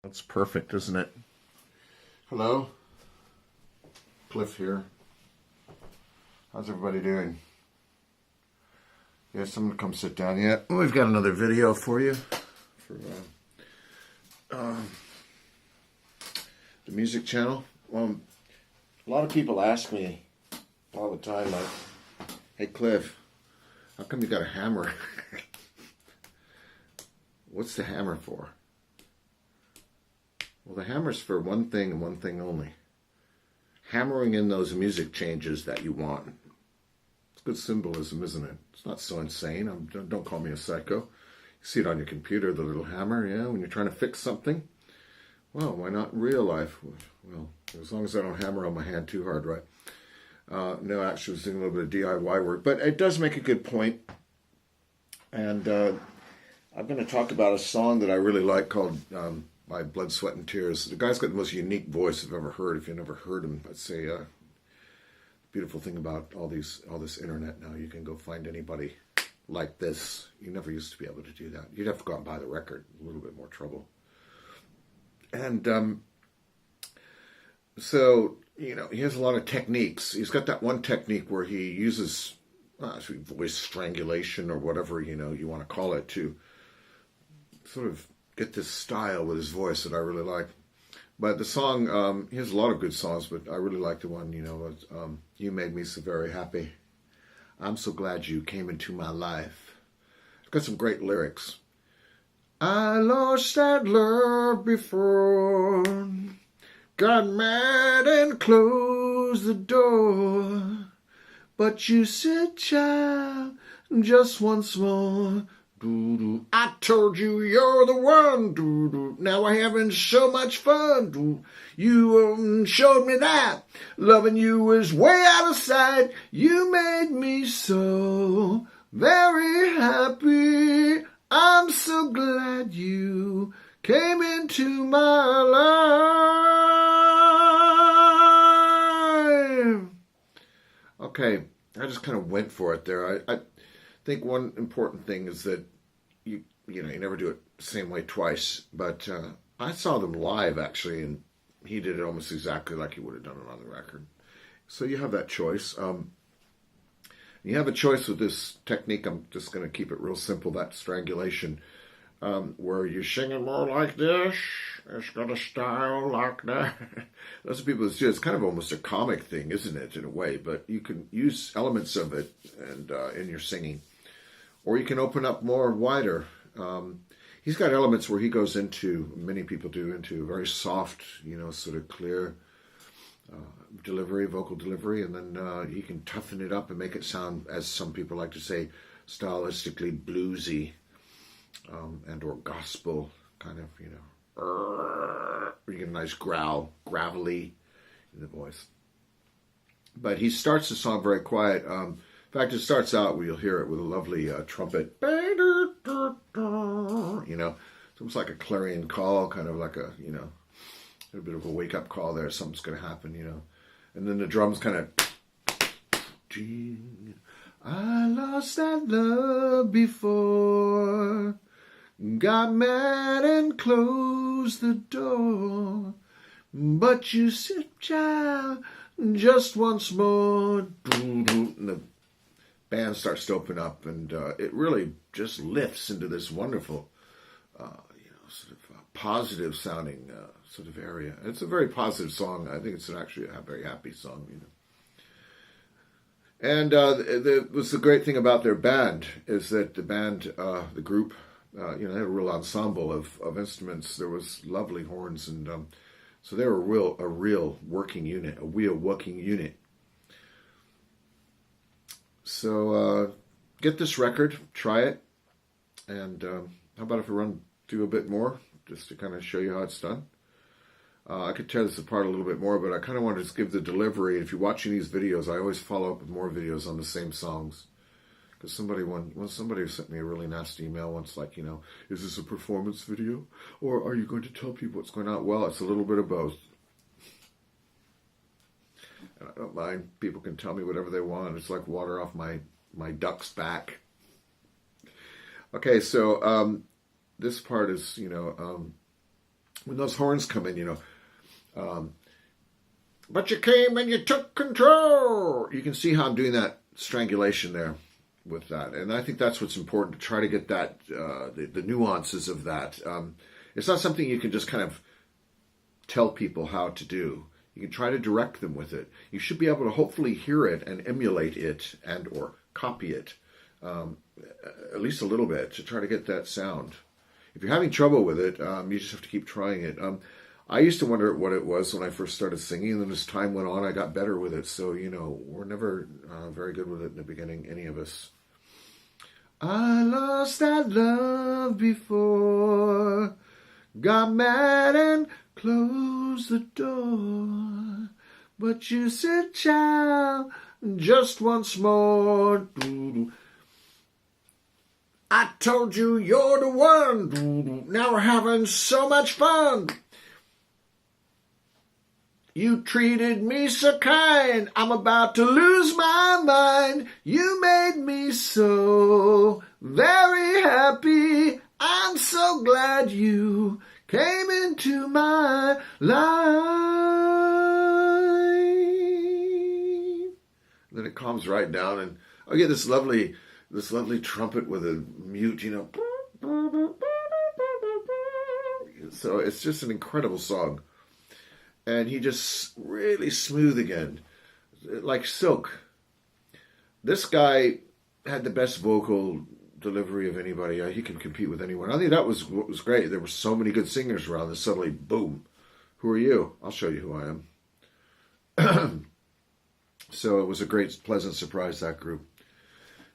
That's perfect, isn't it? Hello, Cliff here. How's everybody doing? Yeah, someone come sit down yet. We've got another video for you for the music channel. A lot of people ask me all the time, like, "Hey Cliff, how come you got a hammer?" What's the hammer for? Well, the hammer's for one thing and one thing only. Hammering in those music changes that you want. It's good symbolism, isn't it? It's not so insane. Don't call me a psycho. You see it on your computer, the little hammer, yeah, when you're trying to fix something. Well, why not in real life? Well, as long as I don't hammer on my hand too hard, right? No, actually, I was doing a little bit of DIY work. But it does make a good point. And I'm going to talk about a song that I really like called by Blood, Sweat, and Tears. The guy's got the most unique voice I've ever heard. If you've never heard him, I'd say beautiful thing about all this internet now, you can go find anybody like this. You never used to be able to do that. You'd have to go out and buy the record. A little bit more trouble. And so, you know, he has a lot of techniques. He's got that one technique where he uses voice strangulation or whatever, you know, you want to call it, to sort of get this style with his voice that I really like. But the song, he has a lot of good songs, but I really like the one, you know, You Made Me So Very Happy. I'm so glad you came into my life. It's got some great lyrics. I lost that love before, got mad and closed the door, but you said, child, just once more. I told you you're the one. Now we're having so much fun. You showed me that loving you was way out of sight. You made me so very happy. I'm so glad you came into my life. Okay, I just kind of went for it there. I think one important thing is that you never do it the same way twice. But I saw them live, actually, and he did it almost exactly like he would have done it on the record. So you have that choice. You have a choice with this technique. I'm just going to keep it real simple, that strangulation, where you're singing more like this. It's got a style like that. Those are people. It's kind of almost a comic thing, isn't it, in a way? But you can use elements of it and in your singing. Or you can open up more wider. He's got elements where he goes into, many people do, into very soft, you know, sort of clear delivery, vocal delivery, and then he can toughen it up and make it sound, as some people like to say, stylistically bluesy and or gospel, kind of, you know. You get a nice growl, gravelly in the voice. But he starts the song very quiet. In fact, it starts out where you'll hear it with a lovely trumpet. You know, it's almost like a clarion call, kind of like a, you know, a bit of a wake-up call there. Something's going to happen, you know. And then the drums kind of... I lost that love before, got mad and closed the door, but you said, child, just once more. And the band starts to open up, and it really just lifts into this wonderful, you know, sort of positive sounding sort of area. It's a very positive song. I think it's actually a very happy song, you know. And was the great thing about their band is that the band, the group, you know, they had a real ensemble of instruments. There was lovely horns, and so they were a real working unit, a real working unit. So get this record, try it, and how about if we run through a bit more, just to kind of show you how it's done. I could tear this apart a little bit more, but I kind of wanted to just give the delivery. If you're watching these videos, I always follow up with more videos on the same songs. Because somebody sent me a really nasty email once, like, you know, is this a performance video? Or are you going to tell people what's going on? Well, it's a little bit of both. And I don't mind. People can tell me whatever they want. It's like water off my duck's back. Okay, so this part is, you know, when those horns come in, but you came and you took control. You can see how I'm doing that strangulation there with that. And I think that's what's important, to try to get that, the nuances of that. It's not something you can just kind of tell people how to do. You can try to direct them with it. You should be able to hopefully hear it and emulate it and or copy it, at least a little bit, to try to get that sound. If you're having trouble with it, you just have to keep trying it. I used to wonder what it was when I first started singing, and then as time went on, I got better with it. So, we're never very good with it in the beginning, any of us. I lost that love before, got mad and closed the door, but you said, child, just once more. I told you you're the one. Now we're having so much fun. You treated me so kind. I'm about to lose my mind. You made me so very happy. I'm so glad you came into my life. Then it calms right down, and I get this lovely trumpet with a mute, So it's just an incredible song. And he just really smooth again, like silk. This guy had the best vocal delivery of anybody. He can compete with anyone. I think that was what was great. There were so many good singers around, and suddenly, boom, who are you? I'll show you who I am. So it was a great, pleasant surprise, that group.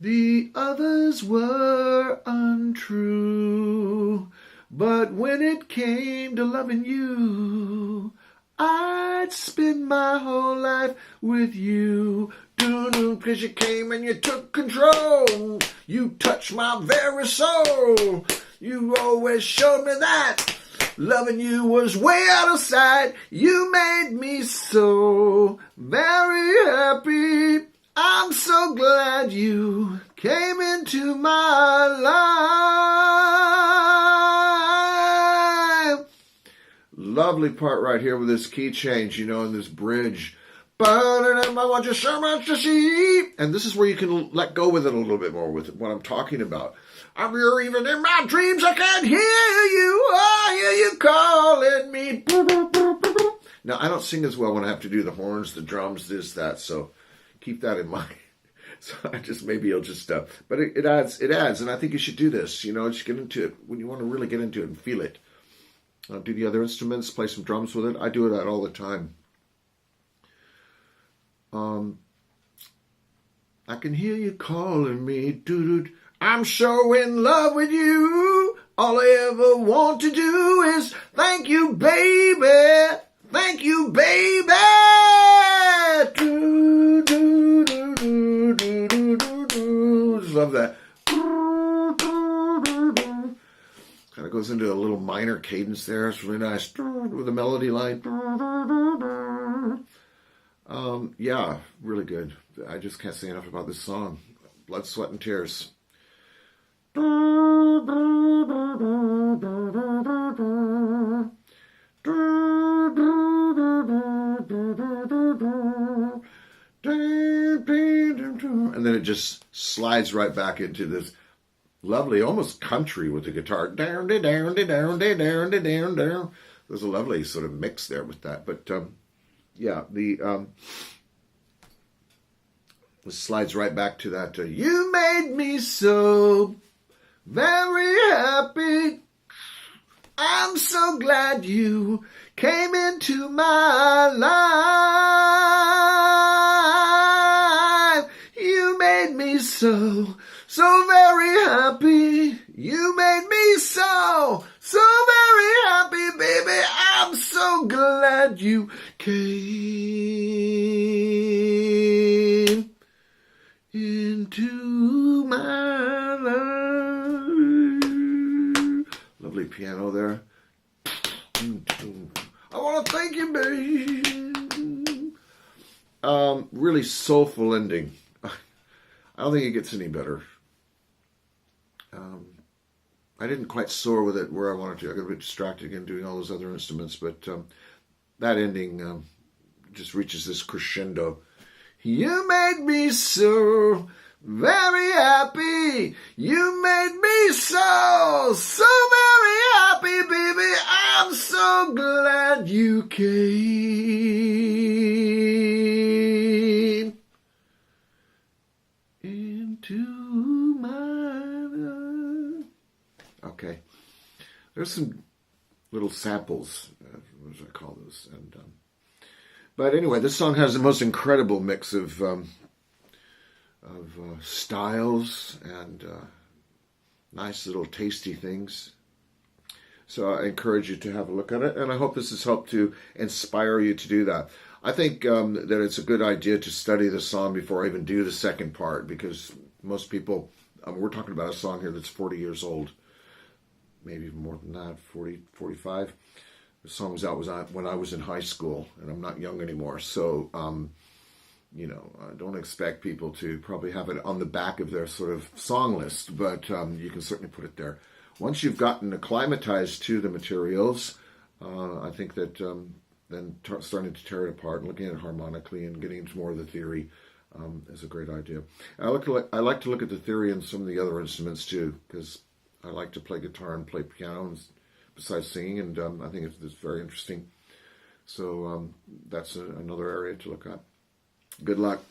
The others were untrue, but when it came to loving you, I'd spend my whole life with you. Because you came and you took control. You touched my very soul. You always showed me that loving you was way out of sight. You made me so very happy. I'm so glad you came into my life. Lovely part right here with this key change, in this bridge. I want you so much to see. And this is where you can let go with it a little bit more with what I'm talking about. I'm here even in my dreams. I can't hear you. I hear you calling me. Now, I don't sing as well when I have to do the horns, the drums, this, that. So keep that in mind. So maybe you'll just, but it adds. And I think you should do this, just get into it when you want to really get into it and feel it. Do the other instruments, play some drums with it. I do that all the time. I can hear you calling me, doo-doo. I'm so in love with you. All I ever want to do is thank you, baby. Thank you, baby. Doo, doo, doo, doo, doo, doo, doo, doo. Just love that. Kind of goes into a little minor cadence there. It's really nice with the melody line. Yeah, really good. I just can't say enough about this song. Blood, Sweat, and Tears. And then it just slides right back into this lovely, almost country with the guitar. Down, down, down, down, down, down, down. There's a lovely sort of mix there with that. But yeah, it slides right back to that. You made me so very happy. I'm so glad you came into my life. You made me so very happy. You made me so very happy, baby. I'm so glad you came into my life. Lovely piano there. I want to thank you, babe. Really soulful ending. I don't think it gets any better. I didn't quite soar with it where I wanted to. I got a bit distracted again doing all those other instruments, but that ending just reaches this crescendo. You made me so very happy. You made me so very happy, baby. I'm so glad you came into my life. Okay. There's some little samples. What do I call those? And but anyway, this song has the most incredible mix of styles and nice little tasty things. So I encourage you to have a look at it, and I hope this has helped to inspire you to do that. I think that it's a good idea to study the song before I even do the second part, because most people, we're talking about a song here that's 40 years old, maybe even more than that, 40, 45. The song was out when I was in high school, and I'm not young anymore. So, I don't expect people to probably have it on the back of their sort of song list, but you can certainly put it there. Once you've gotten acclimatized to the materials, I think that then starting to tear it apart and looking at it harmonically and getting into more of the theory is a great idea. I like to look at the theory in some of the other instruments too, because I like to play guitar and play piano and besides singing, and I think it's very interesting. So that's another area to look at. Good luck.